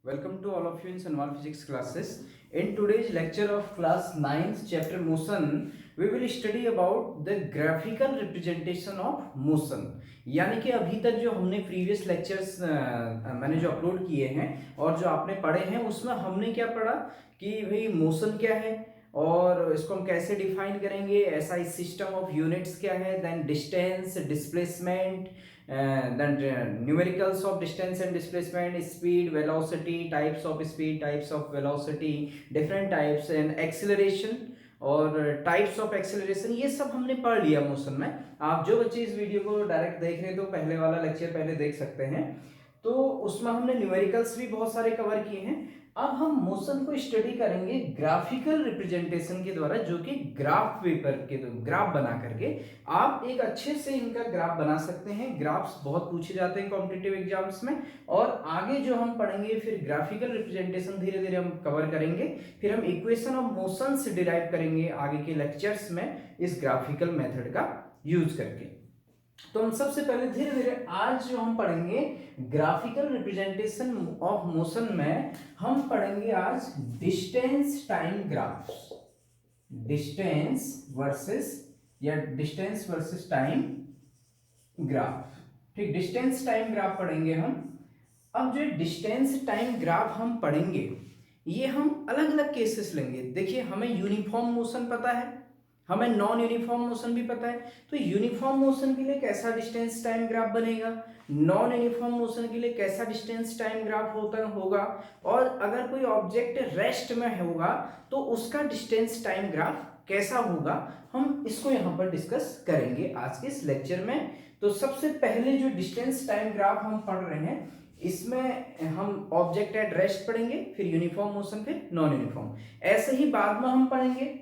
Welcome to all of you in Sanwal Physics classes. In today's lecture of class 9th chapter motion, we will study about the graphical representation of motion. यानी कि अभी तक जो हमने previous lectures मैंने जो upload किए हैं और जो आपने पढ़े हैं उसमें हमने क्या पढ़ा कि भाई मोशन क्या है और इसको हम कैसे डिफाइन करेंगे, एसआई सिस्टम ऑफ यूनिट्स क्या है, then distance, displacement, then numericals of distance and displacement, speed, velocity, types of speed, types of velocity, different types and acceleration और टाइप्स ऑफ एक्सेलरेशन, ये सब हमने पढ़ लिया मोशन में। आप जो बच्चे इस वीडियो को डायरेक्ट देख रहे हैं तो पहले वाला लेक्चर पहले देख सकते हैं, तो उसमें हमने न्यूमेरिकल्स भी बहुत सारे कवर किए हैं। अब हम मोशन को स्टडी करेंगे ग्राफिकल रिप्रेजेंटेशन के द्वारा, जो कि ग्राफ पेपर के ग्राफ बना करके आप एक अच्छे से इनका ग्राफ बना सकते हैं। ग्राफ्स बहुत पूछे जाते हैं कॉम्पिटिटिव एग्जाम्स में, और आगे जो हम पढ़ेंगे फिर ग्राफिकल रिप्रेजेंटेशन धीरे धीरे हम कवर करेंगे, फिर हम इक्वेशन ऑफ मोशन से डिराइव करेंगे आगे के लेक्चर्स में इस ग्राफिकल मेथड का यूज करके। तो हम सबसे पहले धीरे धीरे आज जो हम पढ़ेंगे ग्राफिकल रिप्रेजेंटेशन ऑफ मोशन में हम पढ़ेंगे आज distance time graphs, distance versus time graph. ठीक, डिस्टेंस टाइम ग्राफ पढ़ेंगे हम। अब जो डिस्टेंस टाइम ग्राफ हम पढ़ेंगे ये हम अलग अलग केसेस लेंगे। देखिए, हमें यूनिफॉर्म मोशन पता है, हमें नॉन यूनिफॉर्म मोशन भी पता है, तो यूनिफॉर्म मोशन के लिए कैसा डिस्टेंस टाइम ग्राफ बनेगा, नॉन यूनिफॉर्म मोशन के लिए कैसा डिस्टेंस टाइम ग्राफ होगा, और अगर कोई ऑब्जेक्ट रेस्ट में होगा तो उसका डिस्टेंस टाइम ग्राफ कैसा होगा, हम इसको यहाँ पर डिस्कस करेंगे आज के इस लेक्चर में। तो सबसे पहले जो डिस्टेंस टाइम ग्राफ हम पढ़ रहे हैं इसमें हम ऑब्जेक्ट एट रेस्ट पढ़ेंगे, फिर यूनिफॉर्म मोशन, फिर नॉन यूनिफॉर्म। ऐसे ही बाद में हम पढ़ेंगे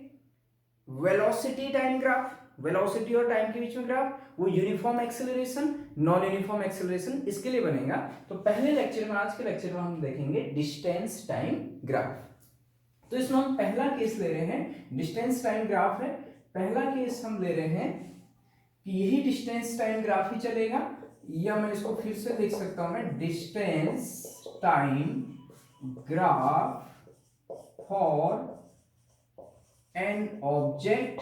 वेलोसिटी टाइम ग्राफ, वेलोसिटी और टाइम के बीच में ग्राफ, वो uniform acceleration, non uniform acceleration इसके लिए बनेगा। तो पहले लेक्चर में, आज के लेक्चर में हम देखेंगे डिस्टेंस टाइम ग्राफ। तो इसमें हम पहला केस ले रहे हैं, डिस्टेंस टाइम ग्राफ है। पहला केस हम ले रहे हैं कि यही डिस्टेंस टाइम ग्राफ ही चलेगा, या मैं इसको फिर से लिख सकता हूं मैं, distance time graph for an object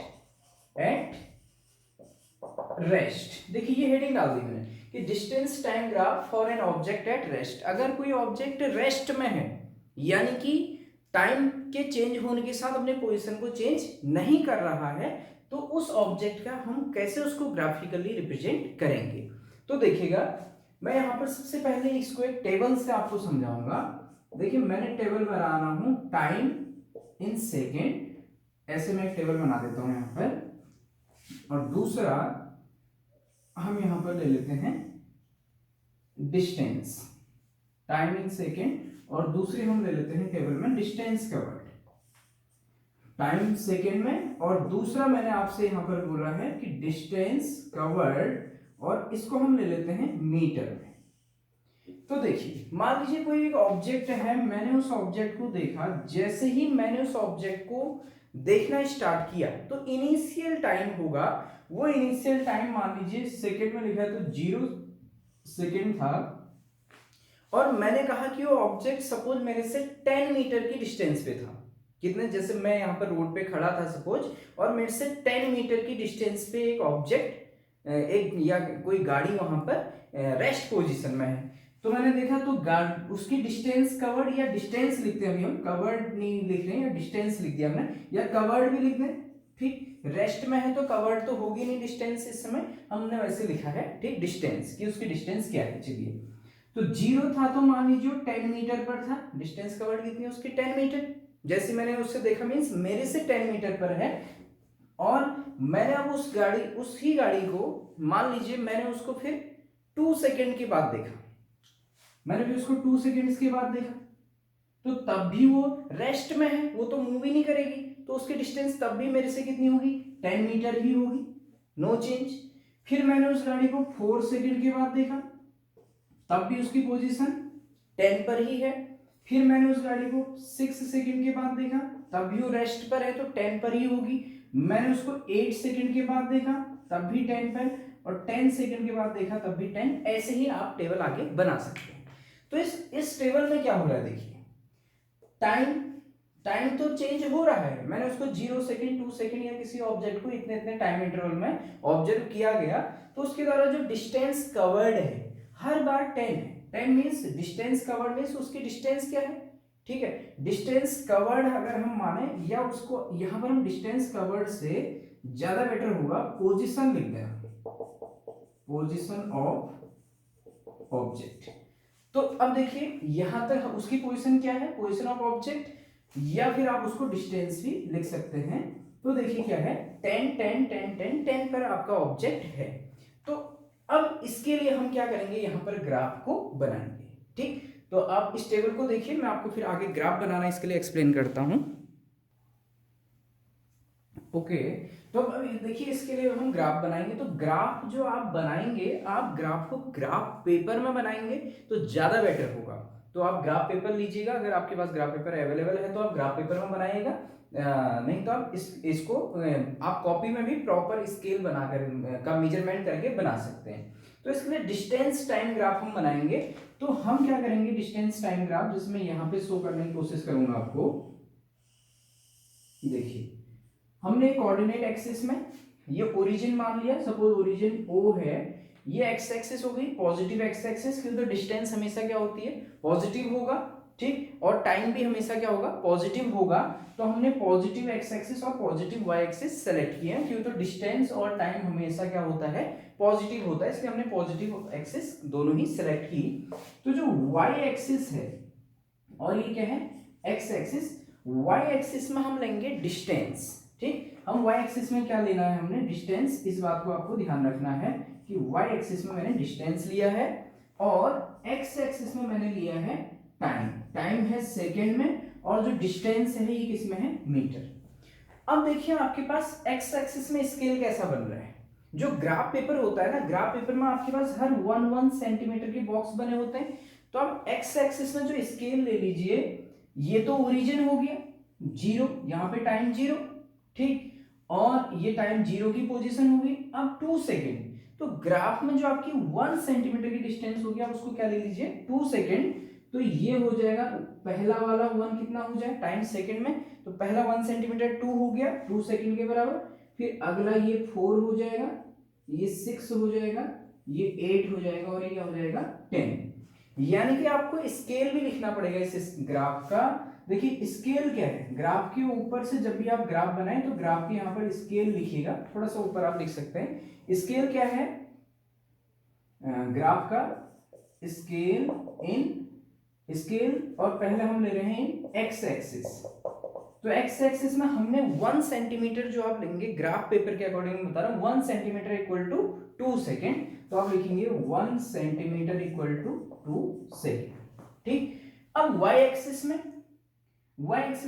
at rest. देखिए ये हेडिंग डाल दी मैंने कि distance time graph for an object at rest. अगर कोई ऑब्जेक्ट रेस्ट में है, यानी कि टाइम के चेंज होने के साथ अपने पोजीशन को चेंज नहीं कर रहा है, तो उस ऑब्जेक्ट का हम कैसे उसको ग्राफिकली रिप्रेजेंट करेंगे। तो देखिएगा, मैं यहां पर सबसे पहले इसको एक टेबल से आपको समझाऊंगा। देखिए, मैंने टेबल बना रहा हूं टाइम इन सेकेंड, ऐसे मैं एक टेबल बना देता हूं यहां पर, और दूसरा हम यहां पर ले लेते हैं डिस्टेंस टाइम इन सेकेंड, और दूसरी हम ले लेते हैं टेबल में डिस्टेंस कवर्ड टाइम सेकेंड में, और दूसरा मैंने आपसे यहां पर बोला है कि डिस्टेंस कवर्ड, और इसको हम ले लेते हैं मीटर में। तो देखिए, मान लीजिए कोई एक ऑब्जेक्ट है, मैंने उस ऑब्जेक्ट को देखा, जैसे ही मैंने उस ऑब्जेक्ट को देखना स्टार्ट किया तो इनिशियल टाइम होगा, वो इनिशियल टाइम मान लीजिए सेकेंड में लिखा है तो 0 सेकेंड था, और मैंने कहा कि वो ऑब्जेक्ट सपोज मेरे से 10 मीटर की डिस्टेंस पे था। कितने, जैसे मैं यहाँ पर रोड पे खड़ा था सपोज, और मेरे से 10 मीटर की डिस्टेंस पे एक ऑब्जेक्ट, एक या कोई गाड़ी वहां पर रेस्ट पोजीशन में है, तो मैंने देखा तो उसकी डिस्टेंस कवर्ड, या डिस्टेंस लिखते हैं अभी हम, कवर्ड नहीं लिख रहे हैं, या डिस्टेंस लिख दिया हमने, या कवर्ड भी लिख दें। ठीक, रेस्ट में है तो कवर्ड तो होगी नहीं डिस्टेंस, इस समय हमने वैसे लिखा है। ठीक, डिस्टेंस की उसकी डिस्टेंस क्या है, चलिए, तो 0 था तो मान लीजिए 10 मीटर पर था, डिस्टेंस कवर्ड कितनी है उसकी, 10 मीटर। जैसे मैंने उससे देखा मीन्स मेरे से 10 मीटर पर है, और मैंने अब उसी गाड़ी को मान लीजिए मैंने उसको फिर 2 सेकेंड के बाद देखा, मैंने भी उसको 2 सेकेंड्स के बाद देखा, तो तब भी वो रेस्ट में है, वो तो मूव ही नहीं करेगी, तो उसकी डिस्टेंस तब भी मेरे से कितनी होगी, 10 मीटर ही होगी, नो चेंज। फिर मैंने उस गाड़ी को 4 सेकेंड के बाद देखा, तब भी उसकी पोजीशन 10 पर ही है। फिर मैंने उस गाड़ी को 6 सेकेंड के बाद देखा, तब भी वो रेस्ट पर है तो 10 पर ही होगी। मैंने उसको 8 सेकेंड के बाद देखा, तब भी 10 पर, और 10 सेकेंड के बाद देखा तब भी 10। ऐसे ही आप टेबल आगे बना सकते हैं। तो इस टेबल में क्या हो रहा है, देखिए टाइम तो चेंज हो रहा है, मैंने उसको 0 सेकंड 2 सेकंड या किसी ऑब्जेक्ट को इतने इतने टाइम इंटरवल में ऑब्जर्व किया गया, तो उसके द्वारा जो डिस्टेंस कवर्ड है हर बार 10 है। 10 मीन्स डिस्टेंस कवर्ड मीन्स उसकी डिस्टेंस क्या है, ठीक है, डिस्टेंस कवर्ड अगर हम माने या उसको यहां पर हम डिस्टेंस कवर्ड से ज्यादा बेटर होगा पोजीशन लिख देना, पोजीशन ऑफ ऑब्जेक्ट। तो अब देखिए यहां तक उसकी पोजीशन क्या है, पोजीशन ऑफ ऑब्जेक्ट, या फिर आप उसको डिस्टेंस भी लिख सकते हैं। तो देखिए क्या है 10 10 10 10 10 पर आपका ऑब्जेक्ट है। तो अब इसके लिए हम क्या करेंगे, यहां पर ग्राफ को बनाएंगे, ठीक। तो आप इस टेबल को देखिए, मैं आपको फिर आगे ग्राफ बनाना इसके लिए एक्सप्लेन करता हूं। ओके, तो अब देखिए इसके लिए हम ग्राफ बनाएंगे। तो ग्राफ जो आप बनाएंगे, आप ग्राफ को ग्राफ पेपर में बनाएंगे तो ज्यादा बेटर होगा। तो आप ग्राफ पेपर लीजिएगा, अगर आपके पास ग्राफ पेपर अवेलेबल है तो आप ग्राफ पेपर में बनाइएगा, नहीं तो आप इसको आप कॉपी में भी प्रॉपर स्केल बनाकर का मेजरमेंट करके बना सकते हैं। तो इसके लिए डिस्टेंस टाइम ग्राफ हम बनाएंगे। तो हम क्या करेंगे, डिस्टेंस टाइम ग्राफ, जिसमें यहां पे शो करने की कोशिश करूंगा आपको। देखिए हमने कोऑर्डिनेट एक्सिस में ये ओरिजिन मान लिया, सपोज ओरिजिन ओ है, ये एक्स एक्सिस हो गई पॉजिटिव एक्स एक्सिस, क्योंकि तो डिस्टेंस हमेशा क्या होती है, पॉजिटिव होगा, ठीक, और टाइम भी हमेशा क्या होगा, पॉजिटिव होगा। तो हमने पॉजिटिव एक्स एक्सिस और पॉजिटिव वाई एक्सिस सेलेक्ट किए हैं, क्योंकि तो डिस्टेंस और टाइम हमेशा क्या होता है, पॉजिटिव होता है, इसलिए हमने पॉजिटिव एक्सिस दोनों ही सेलेक्ट की। तो जो वाई एक्सिस है और ये क्या है, एक्स एक्सिस, वाई एक्सिस में हम लेंगे डिस्टेंस, ठीक। हम वाई एक्सिस में क्या लेना है, हमने डिस्टेंस, इस बात को आपको ध्यान रखना है कि वाई एक्सिस में मैंने डिस्टेंस लिया है और एक्स एक्सिस में मैंने लिया है टाइम। टाइम है सेकेंड में और जो डिस्टेंस है ये किस में है, मीटर। अब देखिए आपके पास एक्स एक्सिस में स्केल कैसा बन रहा है, जो ग्राफ पेपर होता है ना, ग्राफ पेपर में आपके पास हर 1 सेंटीमीटर के बॉक्स बने होते हैं। तो आप एक्स एक्सिस में जो स्केल ले लीजिए, ये तो ओरिजिन हो गया 0, यहाँ पे टाइम 0, ठीक, और ये टाइम 0 की पोजीशन होगी। अब 2 सेकेंड, तो ग्राफ में जो आपकी 1 सेंटीमीटर की डिस्टेंस होगी, आप उसको क्या ले लीजिए, 2 सेकेंड। तो ये हो जाएगा पहला वाला 1 कितना हो जाए, टाइम सेकेंड में, तो पहला 1 सेंटीमीटर 2 हो गया, 2 सेकेंड के बराबर। फिर अगला ये 4 हो जाएगा, ये 6 हो जाएगा, ये 8 हो जाएगा और ये हो जाएगा 10। यानी कि आपको स्केल भी लिखना पड़ेगा इस ग्राफ का। देखिए स्केल क्या है, ग्राफ के ऊपर से जब भी आप ग्राफ बनाएं तो ग्राफ के यहाँ पर स्केल लिखिएगा, थोड़ा सा ऊपर आप लिख सकते हैं। स्केल क्या है, ग्राफ का स्केल इन स्केल, और पहले हम ले रहे हैं एक्स एक्सिस। तो एक्स एक्सिस में हमने 1 सेंटीमीटर जो आप लेंगे, ग्राफ पेपर के अकॉर्डिंग बता रहा हूं, 1 सेंटीमीटर इक्वल टू 2 सेकेंड। तो आप लिखेंगे 1 सेंटीमीटर इक्वल टू 2 सेकेंड, ठीक। अब y एक्सिस में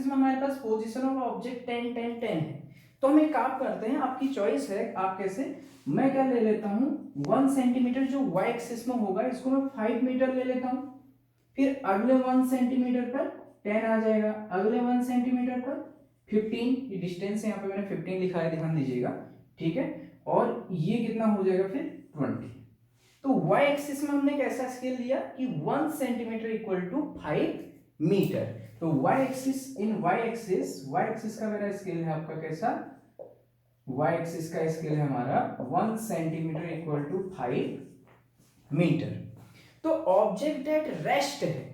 हमारे पास पोजीशन ऑफ ऑब्जेक्ट 10 10 10 है। तो हम एक काम करते हैं, आपकी चॉइस है आप कैसे, मैं क्या ले लेता हूं 1 सेंटीमीटर जो y एक्सिस में होगा, इसको मैं 5 मीटर ले लेता हूं। फिर अगले 1 सेंटीमीटर पर 10 आ जाएगा, अगले 1 सेंटीमीटर पर 15, ये डिस्टेंस यहाँ पे मैंने 15 लिखा है, ध्यान दीजिएगा, ठीक है। और ये कितना हो जाएगा फिर 20। तो y एक्सिस में हमने कैसा स्केल लिया कि 1 सेंटीमीटर इक्वल टू 5 मीटर। तो y एक्सिस, इन y एक्सिस का मेरा स्केल है आपका कैसा, y एक्सिस का स्केल है हमारा 1 सेंटीमीटर इक्वल टू 5 मीटर। तो ऑब्जेक्ट एट रेस्ट है,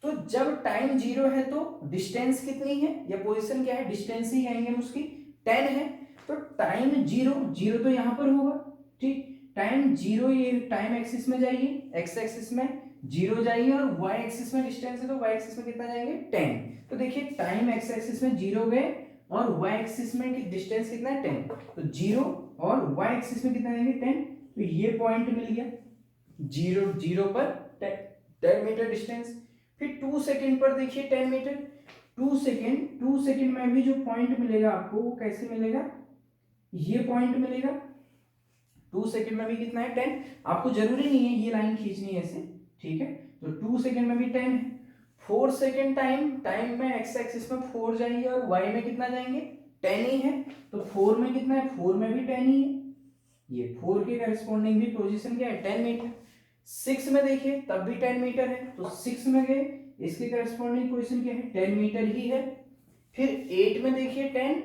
तो जब टाइम 0 है तो डिस्टेंस कितनी है या पोजीशन क्या है, डिस्टेंस ही कहेंगे उसकी, 10 है। तो टाइम 0 तो यहां पर होगा, ठीक, टाइम 0 ये टाइम एक्सिस में जाइए, एक्स एक्सिस में 0 जाइए, और y एक्सिस में डिस्टेंस है तो y एक्सिस में कितना जाएंगे 10। तो देखिए टाइम एक्स एक्सिस में 0 गए और y एक्सिस में डिस्टेंस कितना है 10, तो 0 और y एक्सिस में कितना जाएंगे 10। तो ये पॉइंट मिल गया 0 पर 10 मीटर डिस्टेंस। फिर 2 सेकेंड पर देखिए 10 मीटर, 2 सेकेंड में भी जो पॉइंट मिलेगा आपको वो कैसे मिलेगा, ये पॉइंट मिलेगा 2 सेकेंड में भी कितना है 10। आपको जरूरी नहीं है ये लाइन खींचनी है ऐसे, ठीक है। तो 2 सेकेंड में भी 10 है। 4 सेकेंड टाइम में एक्स एक्सिस में 4 जाएंगे और वाई में कितना जाएंगे 10 ही है। तो 4 में कितना है, 4 में भी 10 ही है, ये 4 के करस्पॉन्डिंग भी पोजीशन क्या है 10 मीटर। 6 में देखिए तब भी 10 मीटर है, तो 6 में गए, इसके करस्पॉन्डिंग पोजीशन क्या है, 10 मीटर ही है। फिर 8 में देखिए 10,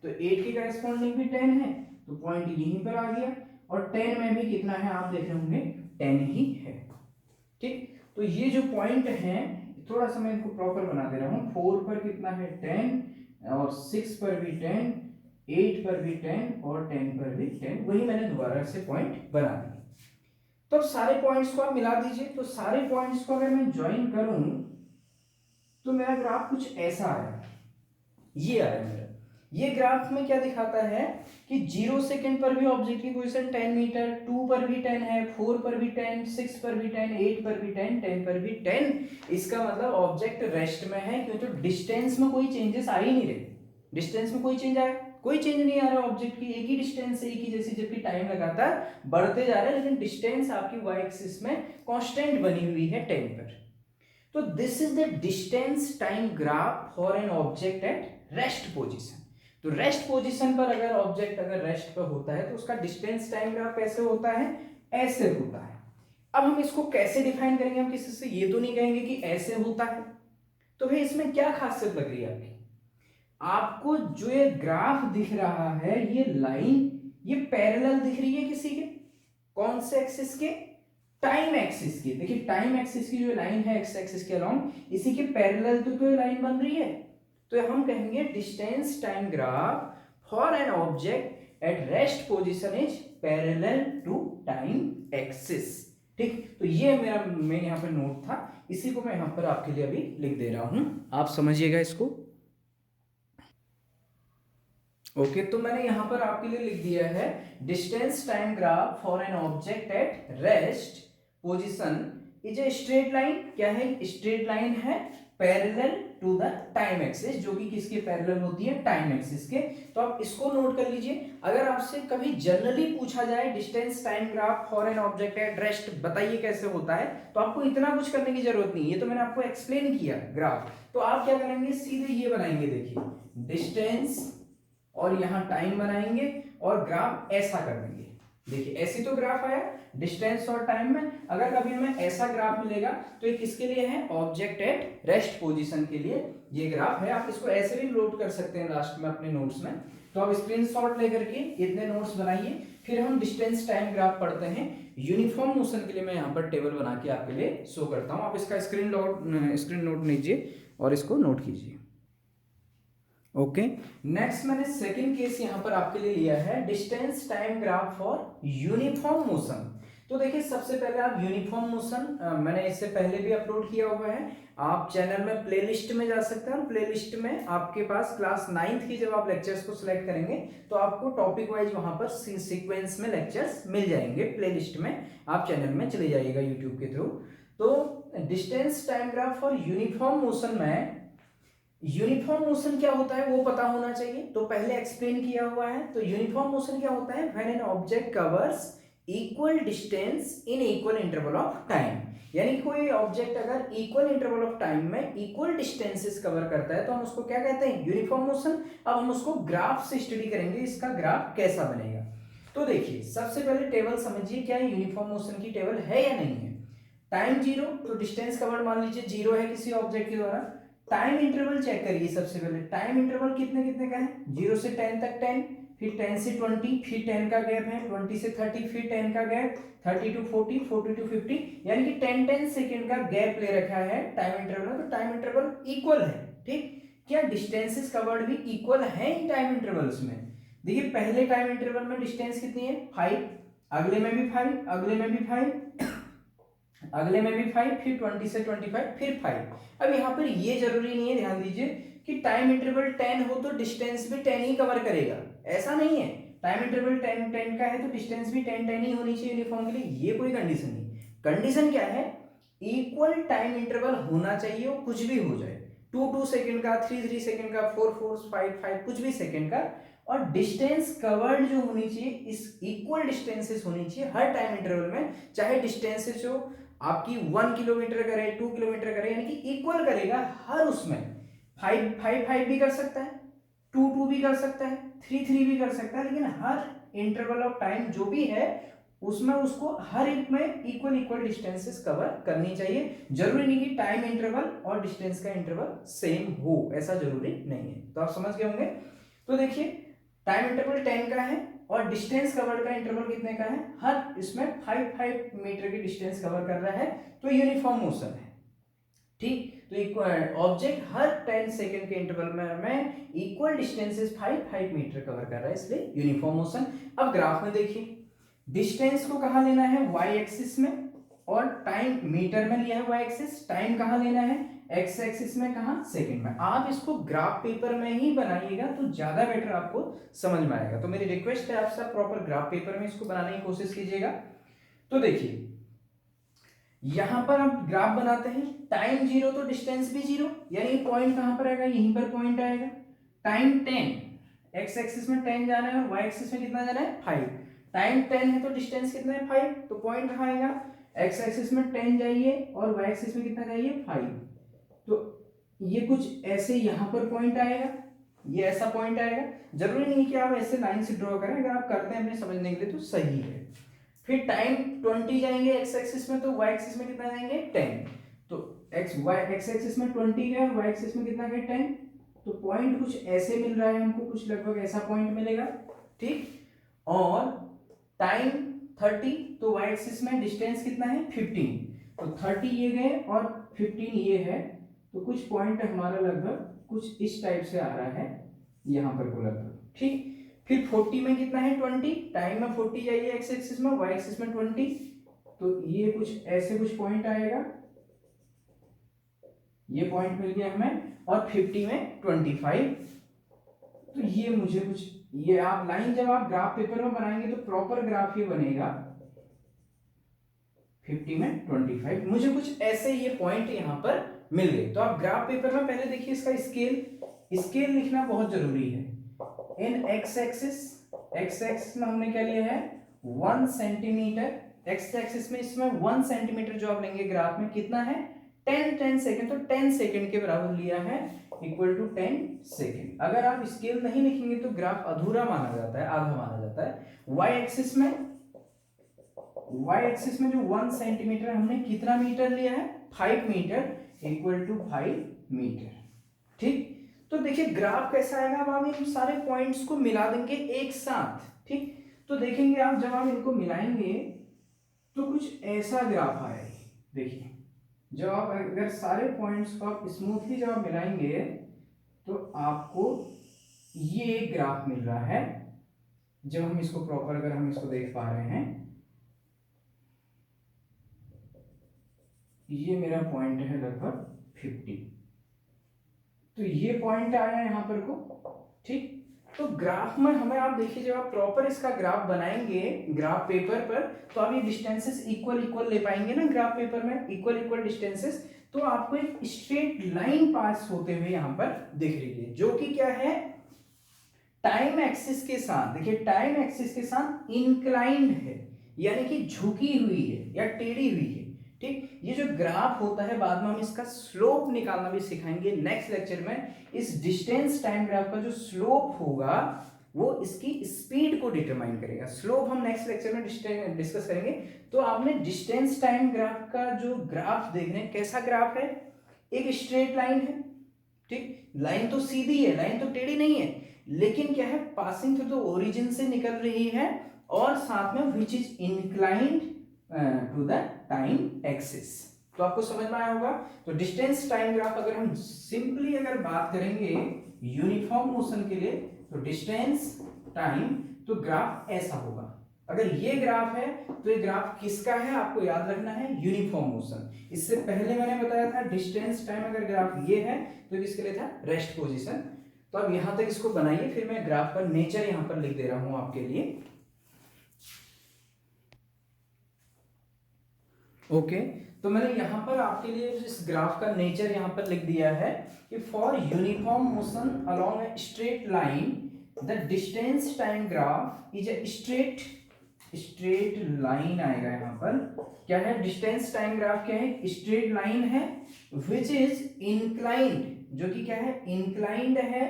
तो 8 के करस्पॉन्डिंग भी 10 है, तो पॉइंट यहीं पर आ गया। और 10 में भी कितना है आप देख रहे होंगे, 10 ही है। ठीक, तो ये जो पॉइंट है, थोड़ा सा मैं इनको प्रॉपर बना दे रहा हूँ। 4 पर कितना है 10, और 6 पर भी 10, 8 पर भी 10, और 10 पर भी 10, वही मैंने दोबारा से पॉइंट बना दिए। तो अब सारे पॉइंट्स को आप मिला दीजिए, तो सारे पॉइंट्स को अगर मैं ज्वाइन करूं तो मेरा ग्राफ कुछ ऐसा आया, ये आया मेरा। ये ग्राफ में क्या दिखाता है कि 0 सेकंड पर भी ऑब्जेक्ट की पोजीशन 10 मीटर, 2 पर भी 10 है, 4 पर भी 10, 6 पर भी 10, 8 पर भी 10, 10 पर भी 10। इसका मतलब ऑब्जेक्ट रेस्ट में है, क्योंकि तो डिस्टेंस में कोई चेंजेस आ ही नहीं रहे। डिस्टेंस में कोई चेंज आया, कोई चेंज नहीं आ रहा ऑब्जेक्ट की, एक ही डिस्टेंस, एक ही जैसी, जबकि टाइम लगातार बढ़ते जा रहा है, लेकिन डिस्टेंस आपकी वाई एक्सिस में कांस्टेंट बनी हुई है 10 पर। तो this is the distance time graph for an object at rest position. तो रेस्ट पोजीशन पर अगर ऑब्जेक्ट अगर रेस्ट पर होता है तो उसका डिस्टेंस टाइम ग्राफ कैसे होता है, ऐसे होता है। अब हम इसको कैसे डिफाइन करेंगे, हम किसी से ये तो नहीं कहेंगे कि ऐसे होता है। तो भाई इसमें क्या खासियत लग रही है आपकी, आपको जो ये ग्राफ दिख रहा है, ये लाइन ये पैरेलल दिख रही है किसी के, कौन से एक्सिस के, टाइम एक्सिस की। देखिए टाइम एक्सिस की जो लाइन है एक्स एक्सिस के अलोंग, इसी के पैरेलल तो ये लाइन बन रही है। तो हम कहेंगे distance time graph for an object at rest position is parallel to time axis. ठीक, तो ये मेरा मेन यहाँ पे नोट था, इसी को मैं यहाँ पर आपके लिए अभी लिख दे रहा हूं, आप समझिएगा इसको। ओके, तो मैंने यहां पर आपके लिए लिख दिया है distance time graph for an object at rest position is a straight line. क्या है, स्ट्रेट लाइन है parallel to the time axis, जो कि किसके पैरेलल होती है, टाइम एक्सिस के। तो आप इसको नोट कर लीजिए। अगर आपसे कभी जनरली पूछा जाए distance time graph for an object at rest बताइए कैसे होता है, तो आपको इतना कुछ करने की जरूरत नहीं है, ये तो मैंने आपको एक्सप्लेन किया ग्राफ। तो आप क्या करेंगे, सीधे ये बनाएंगे, देखिए डिस्टेंस और यहां टाइम बनाएंगे और ग्राफ ऐसा कर देंगे। देखिए ऐसी तो ग्राफ आया डिस्टेंस और टाइम में, अगर कभी हमें ऐसा ग्राफ मिलेगा तो ये किसके लिए है, ऑब्जेक्ट एट रेस्ट पोजीशन के लिए ये ग्राफ है। आप इसको ऐसे भी लोड कर सकते हैं लास्ट में अपने नोट्स में। तो आप स्क्रीनशॉट लेकर के इतने नोट्स बनाइए, फिर हम डिस्टेंस टाइम ग्राफ पढ़ते हैं। यूनिफॉर्म मोशन के लिए मैं यहाँ पर टेबल बना के आपके लिए शो करता हूँ, आप इसका स्क्रीन नोट लीजिए और इसको नोट कीजिए। ओके, नेक्स्ट मैंने सेकंड केस यहां पर आपके लिए लिया है distance time graph for uniform motion. तो देखिए सबसे पहले आप यूनिफॉर्म मोशन, मैंने इससे पहले भी अपलोड किया हुआ है, आप चैनल में प्लेलिस्ट में जा सकते हैं। प्लेलिस्ट में आपके पास क्लास 9th की जब आप लेक्चर्स को सिलेक्ट करेंगे तो आपको टॉपिक वाइज वहां पर सीक्वेंस में लेक्चर्स मिल जाएंगे प्लेलिस्ट में, आप चैनल में चले जाइएगा यूट्यूब के थ्रू। तो distance time graph for uniform motion में, यूनिफॉर्म मोशन क्या होता है वो पता होना चाहिए, तो पहले एक्सप्लेन किया हुआ है। तो यूनिफॉर्म मोशन क्या होता है, when an object covers equal distance in equal interval of time. यानी कोई ऑब्जेक्ट अगर इक्वल इंटरवल ऑफ टाइम में इक्वल डिस्टेंसेस कवर करता है तो हम उसको क्या कहते हैं, यूनिफॉर्म मोशन। अब हम उसको ग्राफ से स्टडी करेंगे, इसका ग्राफ कैसा बनेगा। तो देखिए सबसे पहले टेबल समझिए, क्या यूनिफॉर्म मोशन की टेबल है या नहीं है। टाइम 0, तो डिस्टेंस कवर्ड मान लीजिए 0 है किसी ऑब्जेक्ट के द्वारा। टाइम इंटरवल चेक करिए सबसे पहले, टाइम इंटरवल कितने कितने का है, 0 से 10 तक 10, फिर 10 से 20, फिर 10 का गैप है, 20 से 30, फिर 10 का गैप, 30 टू 40, 40 टू 50, यानी कि 10 सेकेंड का गैप ले रखा है टाइम इंटरवल में। तो टाइम इंटरवल इक्वल है। ठीक, क्या डिस्टेंसेस कवर्ड भी इक्वल है इन टाइम इंटरवल्स में। देखिए पहले टाइम इंटरवल में डिस्टेंस कितनी है, 5, अगले में भी 5, अगले में भी 5, अगले में भी 5, फिर 20 से 25, फिर 5। अब यहाँ पर ये जरूरी नहीं है, ध्यान दीजिए कि टाइम इंटरवल 10 हो तो डिस्टेंस भी 10 ही कवर करेगा, ऐसा नहीं है। टाइम इंटरवल 10 का है तो डिस्टेंस भी 10 ही होनी चाहिए यूनिफॉर्म के लिए, ये कोई कंडीशन नहीं। कंडीशन क्या है, इक्वल टाइम इंटरवल होना चाहिए, वो कुछ भी हो जाए, 2 सेकंड का, 3 सेकंड का, 4 5 कुछ भी सेकंड का। और डिस्टेंस कवर्ड जो होनी चाहिए, इस इक्वल डिस्टेंसेस होनी चाहिए हर टाइम इंटरवल में, चाहे डिस्टेंसेस जो आपकी 1 किलोमीटर करे, 2 किलोमीटर करे, यानी कि इक्वल करेगा हर उसमें। 5 भी कर सकता है, 2 भी कर सकता है, 3 भी कर सकता है, लेकिन हर इंटरवल ऑफ टाइम जो भी है उसमें उसको हर एक में इक्वल इक्वल डिस्टेंसेस कवर करनी चाहिए। जरूरी नहीं कि टाइम इंटरवल और डिस्टेंस का इंटरवल सेम हो, ऐसा जरूरी नहीं है। तो आप समझ गए होंगे। तो देखिए टाइम इंटरवल 10 का है और डिस्टेंस कवर्ड का इंटरवल कितने का है, हर इसमें 5 मीटर की डिस्टेंस कवर कर रहा है, तो यूनिफॉर्म मोशन है। ठीक, तो ऑब्जेक्ट हर 10 सेकंड के इंटरवल में इक्वल डिस्टेंसेस 5 मीटर कवर कर रहा है, इसलिए यूनिफॉर्म मोशन। अब ग्राफ में देखिए डिस्टेंस को कहाँ लेना है, वाई एक्सिस में, और टाइम मीटर में लिया है वाई एक्सिस, टाइम कहाँ लेना है, एक्स एक्सिस में, कहाँ, सेकंड में। आप इसको ग्राफ पेपर में ही बनाइएगा तो ज्यादा बेटर आपको समझ में आएगा। तो मेरी रिक्वेस्ट है आपसे प्रॉपर ग्राफ पेपर में इसको बनाने की कोशिश कीजिएगा। तो देखिए यहां पर हम ग्राफ बनाते हैं, टाइम 0 तो डिस्टेंस भी 0, यानी पॉइंट कहां पर आएगा, यहीं पर पॉइंट आएगा। टाइम 10, एक्स एक्सिस में 10 जाना है और वाई एक्सिस में कितना जाना है, 5। टाइम 10 है तो डिस्टेंस कितना है, 5, तो पॉइंट कहां आएगा, एक्स एक्सिस में 10 जाइए और वाई एक्सिस में कितना जाइए, 5। तो ये कुछ ऐसे यहां पर पॉइंट आएगा, ये ऐसा पॉइंट आएगा। जरूरी नहीं कि आप ऐसे लाइन से ड्रॉ करें, अगर आप करते हैं अपने समझने के लिए तो सही है। फिर टाइम 20 जाएंगे एक्स एक्सिस में, तो वाई एक्सिस में कितना जाएंगे, 10। तो एक्स एक्सिस में 20 गए और वाई एक्सिस में कितना गए, 10। तो पॉइंट कुछ ऐसे मिल रहा है हमको, कुछ लगभग ऐसा पॉइंट मिलेगा। ठीक, और टाइम 30, तो वाई एक्सिस में डिस्टेंस कितना है, 15। तो 30 ये गए और 15 ये है, तो कुछ पॉइंट हमारा लगभग कुछ इस टाइप से आ रहा है यहाँ पर को लगभग। ठीक, फिर 40 में कितना है, 20, टाइम में 40 जाइए एक्स एक्सिस में, वाई एक्सिस में 20, तो ये कुछ ऐसे कुछ पॉइंट आएगा, ये पॉइंट मिल गया हमें। और 50 में 25, तो ये मुझे कुछ, ये आप लाइन जब आप ग्राफ पेपर में बनाएंगे तो प्रॉपर ग्राफ ये बनेगा। 50 में 25, मुझे कुछ ऐसे ये पॉइंट यहां पर मिल गए। तो आप ग्राफ पेपर में पहले देखिए इसका स्केल लिखना बहुत जरूरी है। इन एक्स एक्सिस में हमने क्या लिया है, 1 सेंटीमीटर। एक्स एक्सिस में इसमें 1 सेंटीमीटर जो आप लेंगे ग्राफ में कितना है, 10 सेकंड, तो 10 सेकंड के बराबर लिया है, इक्वल टू 10 सेकंड। अगर आप स्केल नहीं लिखेंगे तो ग्राफ अधूरा माना जाता है, आधा माना जाता है। वाई एक्सिस में जो 1 सेंटीमीटर हमने कितना मीटर लिया है, 5 मीटर, इक्वल टू 5 मीटर। ठीक, तो देखिए ग्राफ कैसा आएगा, अब आप इन सारे पॉइंट्स को मिला देंगे एक साथ। ठीक, तो देखेंगे आप जब आप इनको मिलाएंगे तो कुछ ऐसा ग्राफ आएगा। देखिए जब आप अगर सारे पॉइंट्स को आप स्मूथली जब आप मिलाएंगे तो आपको ये एक ग्राफ मिल रहा है। जब हम इसको प्रॉपर, अगर हम इसको देख पा रहे हैं, ये मेरा पॉइंट है लगभग 50, तो ये पॉइंट आया यहां पर को। ठीक, तो ग्राफ में हमें, आप देखिए जब आप प्रॉपर इसका ग्राफ बनाएंगे ग्राफ पेपर पर, तो आप ये डिस्टेंसेस इक्वल ले पाएंगे ना ग्राफ पेपर में, इक्वल डिस्टेंसेस। तो आपको एक स्ट्रेट लाइन पास होते हुए यहां पर दिख रही है, जो कि क्या है, टाइम एक्सिस के साथ, देखिए टाइम एक्सिस के साथ इंक्लाइंड है, यानी कि झुकी हुई है या टेढ़ी हुई है। ठीक, ये जो ग्राफ होता है बाद में हम इसका स्लोप निकालना भी सिखाएंगे नेक्स्ट लेक्चर में। इस डिस्टेंस टाइम ग्राफ का जो स्लोप होगा वो इसकी स्पीड को डिटरमाइन करेगा। स्लोप हम नेक्स्ट लेक्चर में डिस्कस करेंगे। तो आपने डिस्टेंस टाइम ग्राफ का जो ग्राफ देख रहे हैं, कैसा ग्राफ है, एक स्ट्रेट लाइन है। ठीक, लाइन तो सीधी है, लाइन तो टेढ़ी नहीं है, लेकिन क्या है, पासिंग थ्रू द ओरिजिन से निकल रही है, और साथ में which is inclined to the time axis. तो आपको समझ में आया होगा। तो डिस्टेंस टाइम ग्राफ अगर हम सिंपली अगर बात करेंगे यूनिफॉर्म मोशन के लिए, तो डिस्टेंस टाइम, तो ग्राफ ऐसा होगा। अगर ये ग्राफ है तो ये ग्राफ किसका है, आपको याद रखना है, यूनिफॉर्म मोशन। इससे पहले मैंने बताया था डिस्टेंस टाइम अगर ग्राफ ये है तो किसके लिए था, रेस्ट पोजीशन। तो अब यहां तक इसको बनाइए, फिर मैं ग्राफ का नेचर यहां पर लिख दे रहा हूं आपके लिए। ओके, तो मैंने यहां पर आपके लिए इस ग्राफ का नेचर यहां पर लिख दिया है कि for uniform motion along A straight line the distance time graph is a straight line आएगा। यहां पर क्या है, डिस्टेंस टाइम ग्राफ क्या है, स्ट्रेट लाइन है, विच इज इंक्लाइंड, जो कि क्या है, इंक्लाइंड है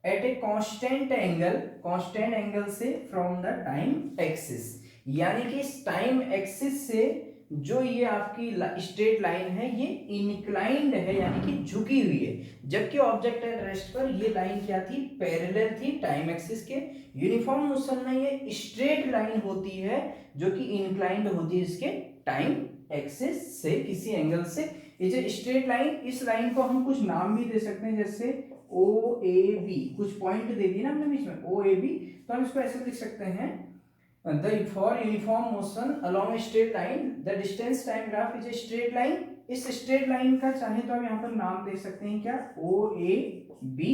एट ए कांस्टेंट एंगल से फ्रॉम द टाइम एक्सिस, यानी कि इस टाइम एक्सिस से जो ये आपकी स्ट्रेट लाइन है ये इंक्लाइंड है, यानी कि झुकी हुई है, जबकि ऑब्जेक्ट एट रेस्ट पर ये लाइन क्या थी, पैरेलल थी टाइम एक्सिस के। यूनिफॉर्म मोशन में ये स्ट्रेट लाइन होती है जो कि इंक्लाइंड होती है इसके टाइम एक्सिस से किसी एंगल से। ये जो स्ट्रेट लाइन, इस लाइन को हम कुछ नाम भी दे सकते हैं, जैसे ओ ए बी, कुछ पॉइंट दे दिए ना हमने बीच में ओ ए बी, तो हम इसको ऐसे लिख सकते हैं, for uniform motion along a straight line the distance time graph is a straight line। इस स्ट्रेट लाइन का चाहे तो आप यहाँ पर नाम दे सकते हैं क्या, O A B,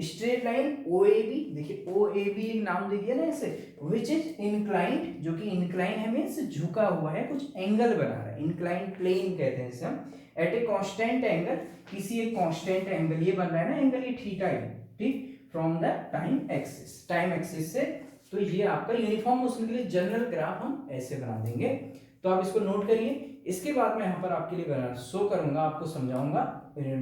straight line O A B. देखिए ओ ए बी एक नाम दे दिया ना ऐसे, विच इज इंक्लाइंड, जो कि इंक्लाइन है मीन्स झुका हुआ है, कुछ एंगल बना रहा है, इंक्लाइंड प्लेन कहते हैं इसे हम, एट ए कांस्टेंट एंगल, किसी एक कांस्टेंट एंगल ये बन रहा है ना एंगल, ये थीटा है, ठीक, फ्रॉम द टाइम एक्सिस से। तो ये आपका यूनिफॉर्म मोशन के लिए जनरल ग्राफ हम ऐसे बना देंगे, तो आप इसको नोट करिए। इसके बाद मैं यहाँ पर आपके लिए शो करूंगा, आपको समझाऊंगा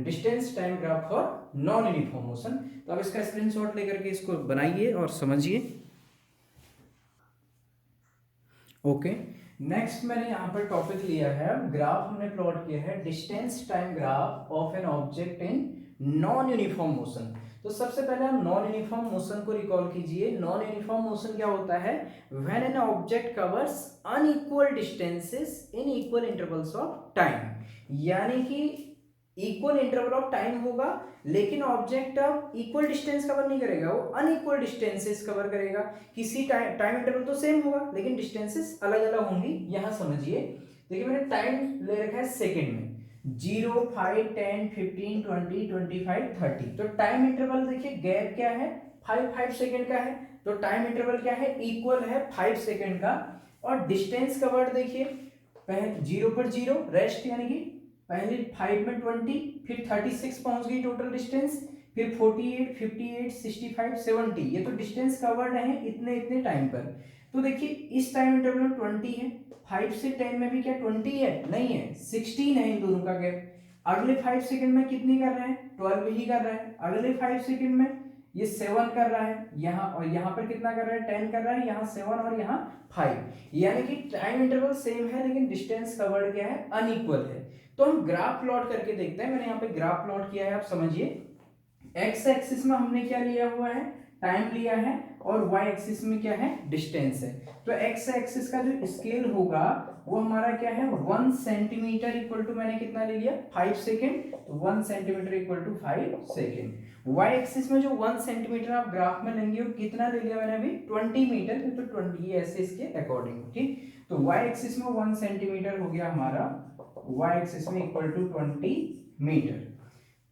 distance time graph for non uniform motion. तो आप इसका स्क्रीनशॉट लेकर के इसको बनाइए और समझिए। ओके, नेक्स्ट मैंने यहाँ पर टॉपिक लिया है, ग्राफ हमने प्लॉट किया है distance time graph of an object in non uniform motion. तो सबसे पहले हम नॉन यूनिफॉर्म मोशन को रिकॉल कीजिए। नॉन यूनिफॉर्म मोशन क्या होता है, when an object covers unequal distances in equal intervals of time, यानी कि इक्वल इंटरवल ऑफ टाइम होगा लेकिन ऑब्जेक्ट अब इक्वल डिस्टेंस कवर नहीं करेगा, वो अनइक्वल डिस्टेंसेस कवर करेगा। किसी टाइम इंटरवल तो सेम होगा लेकिन डिस्टेंसेस अलग अलग होंगी। यहां समझिए, देखिए मैंने टाइम ले रखा है सेकेंड में, 0, 5, 10, 15, 20, 25, 30। तो टाइम इंटरवल देखिए गैप क्या है, 5 सेकेंड का है, तो टाइम इंटरवल क्या है, इक्वल है 5 सेकेंड का। और डिस्टेंस कवर्ड देखिए, पहले 0 पर 0 रेस्ट, यानी कि पहले 5 में 20, फिर 36 पहुंच गई टोटल डिस्टेंस, फिर 48, 58, 65, 70, ये तो डिस्टेंस कवर्ड है इतने इतने टाइम पर। तो देखिए इस टाइम इंटरवल में 20 है, 5 से 10 में भी क्या 20 है, नहीं है, 16 है इन दोनों का गैप। अगले 5 सेकंड में कितनी कर रहे हैं, 12 ही कर रहे हैं। अगले 5 सेकंड में ये 7 कर रहा है यहाँ, और यहाँ पर कितना कर रहा है, 10 कर रहा है, यहाँ 7 और यहाँ 5, यानी कि टाइम इंटरवल सेम है लेकिन डिस्टेंस कवर्ड क्या है, अनइक्वल है। तो हम ग्राफ प्लॉट करके देखते हैं। मैंने यहाँ पे ग्राफ प्लॉट किया है, आप समझिए। एक्स एक्सिस में हमने क्या लिया हुआ है, टाइम लिया है, और वाई एक्सिस में क्या है, डिस्टेंस है। तो एक्स एक्सिस का जो स्केल होगा वो हमारा क्या है, 1 सेंटीमीटर इक्वल टू, मैंने कितना ले लिया, 5 सेकेंड, तो 1 centimetre equal to 5 second. Y axis में जो 1 सेंटीमीटर आप ग्राफ में लेंगे वो कितना ले लिया मैंने अभी, 20 मीटर, तो 20 ऐसे इसके अकॉर्डिंग, ठीक। तो वाई एक्सिस में 1 सेंटीमीटर हो गया हमारा, वाई एक्सिस में इक्वल टू 20 मीटर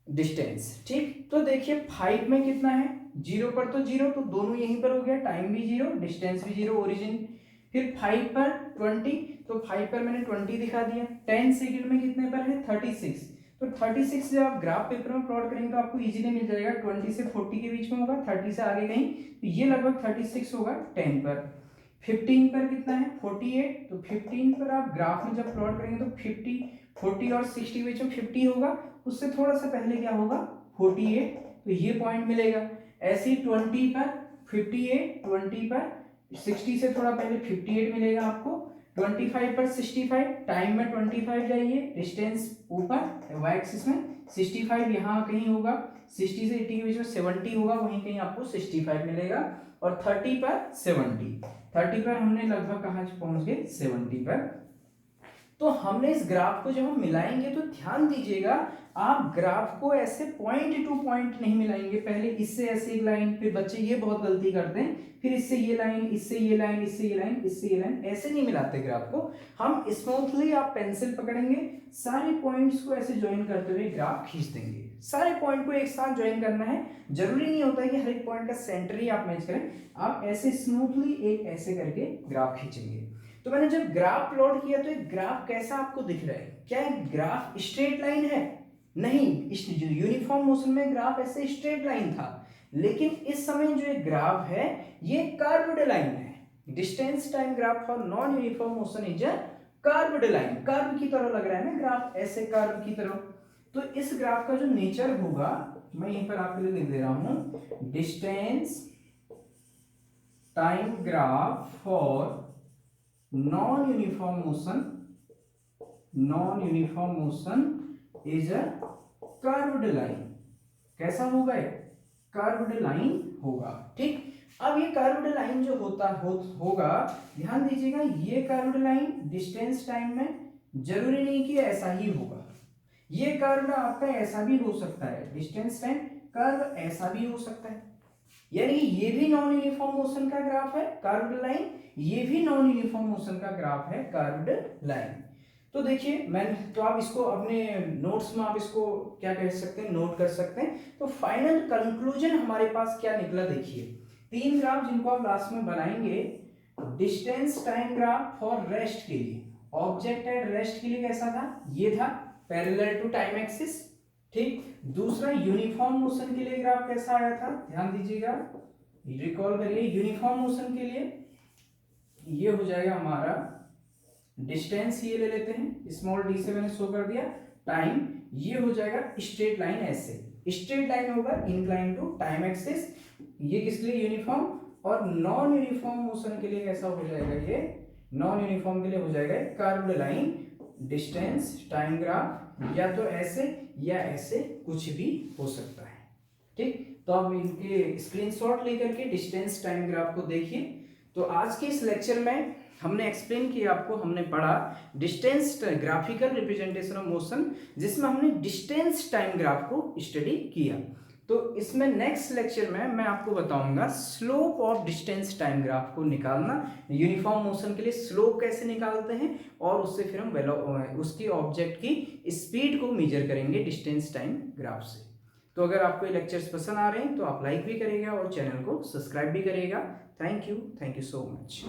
डिस्टेंस, ठीक। तो देखिए 5 में कितना है, 0 पर तो 0, तो दोनों यहीं पर हो गया, टाइम भी 0 डिस्टेंस भी 0 ओरिजिन। फिर 5 पर 20, तो 5 पर मैंने 20 दिखा दिया। 10 सेकंड में कितने पर है, 36, तो 36 जब आप ग्राफ पेपर में प्लॉट करेंगे तो आपको इजीली मिल जाएगा, 20 से 40 के बीच में होगा, 30 से आगे कहीं, तो ये लगभग 36 होगा 10 पर। 15 पर कितना है, 48, तो 15 पर आप ग्राफ में जब प्लॉट करेंगे तो 40 और 60 के बीच में 50 होगा, उससे थोड़ा सा पहले क्या होगा, 48, तो ये पॉइंट मिलेगा। ऐसे ही 20 पर 58, 20 पर 60 से थोड़ा पहले 58 मिलेगा आपको। 25 पर 65, टाइम में 25 जाइए, डिस्टेंस ऊपर वाई एक्सिस में 65 यहाँ कहीं होगा, 60 से 80 के बीच में 70 होगा, वहीं कहीं आपको 65 मिलेगा। और 30 पर 30 पर हमने लगभग कहाँ पहुंच गए, 70 पर। तो हमने इस ग्राफ को जब हम मिलाएंगे तो ध्यान दीजिएगा, आप ग्राफ को ऐसे पॉइंट टू पॉइंट नहीं मिलाएंगे, पहले इससे ऐसे एक लाइन, फिर बच्चे ये बहुत गलती करते हैं, फिर इससे ये लाइन, इससे ये लाइन, इससे ये लाइन, इससे ये लाइन, ऐसे नहीं मिलाते ग्राफ को हम। स्मूथली आप पेंसिल पकड़ेंगे, सारे पॉइंट्स को ऐसे ज्वाइन करते हुए ग्राफ खींच देंगे। सारे पॉइंट को एक साथ ज्वाइन करना है, जरूरी नहीं होता है कि हर एक पॉइंट का सेंटर ही आप मैच करें, आप ऐसे स्मूथली एक ऐसे करके ग्राफ खींचेंगे। तो मैंने जब ग्राफ प्लॉट किया तो एक ग्राफ कैसा आपको दिख रहा है, क्या एक ग्राफ स्ट्रेट लाइन है, नहीं, इस यूनिफॉर्म मोशन में ग्राफ ऐसे स्ट्रेट लाइन था, लेकिन इस समय जो एक ग्राफ है ये कर्व्ड लाइन है। Distance time graph for non uniform motion is a curved line, curve की तरह लग रहा है ना ग्राफ, ऐसे कर्व की तरह। तो इस ग्राफ का जो नेचर होगा मैं यहीं पर आपके लिए लिख दे रहा हूं, distance time graph for non uniform motion is a curved line. कैसा होगा? कर्व्ड लाइन होगा। ठीक, अब ये कर्व्ड लाइन जो होगा, ध्यान दीजिएगा, ये कर्व्ड लाइन डिस्टेंस टाइम में जरूरी नहीं कि ऐसा ही होगा। ये कर्व आपका ऐसा भी हो सकता है, डिस्टेंस टाइम कर्व ऐसा भी हो सकता है, यानी ये भी नॉन यूनिफॉर्म मोशन का ग्राफ है कर्व्ड लाइन, ये भी नॉन यूनिफॉर्म मोशन का ग्राफ है कर्व्ड लाइन। तो देखिए तो आप इसको अपने नोट्स में आप इसको क्या कह सकते हैं, नोट कर सकते हैं। तो फाइनल कंक्लूजन हमारे पास क्या निकला, देखिए 3 ग्राफ जिनको आप लास्ट में बनाएंगे। Distance time graph for rest के लिए, ऑब्जेक्ट एट रेस्ट के लिए कैसा था, ये था पैरेलल टू टाइम एक्सिस। ठीक, दूसरा यूनिफॉर्म मोशन के लिए ग्राफ कैसा आया था, ध्यान दीजिएगा, रिकॉल करिए। यूनिफॉर्म मोशन के लिए ये हो जाएगा हमारा डिस्टेंस, ये ले लेते हैं, स्मॉल डी से मैंने शो कर दिया। टाइम ये हो जाएगा स्ट्रेट लाइन, ऐसे स्ट्रेट लाइन होगा इंक्लाइन टू टाइम एक्सिस, ये किस लिए यूनिफॉर्म। और नॉन यूनिफॉर्म मोशन के लिए कैसा हो जाएगा, ये नॉन यूनिफॉर्म के लिए हो जाएगा curved line, distance time graph या तो ऐसे या ऐसे कुछ भी हो सकता है। ठीक, तो आप इनके स्क्रीनशॉट लेकर के डिस्टेंस टाइम ग्राफ को देखिए। तो आज के इस लेक्चर में हमने एक्सप्लेन किया, आपको हमने पढ़ा distance graphical representation of motion, जिसमें हमने डिस्टेंस टाइम ग्राफ को स्टडी किया। तो इसमें नेक्स्ट लेक्चर में मैं आपको बताऊंगा slope of distance time graph को निकालना, यूनिफॉर्म मोशन के लिए स्लोप कैसे निकालते हैं, और उससे फिर हम उसकी ऑब्जेक्ट की स्पीड को मेजर करेंगे डिस्टेंस टाइम ग्राफ से। तो अगर आपको ये लेक्चर्स पसंद आ रहे हैं तो आप लाइक भी करिएगा और चैनल को सब्सक्राइब भी करिएगा। Thank you so much.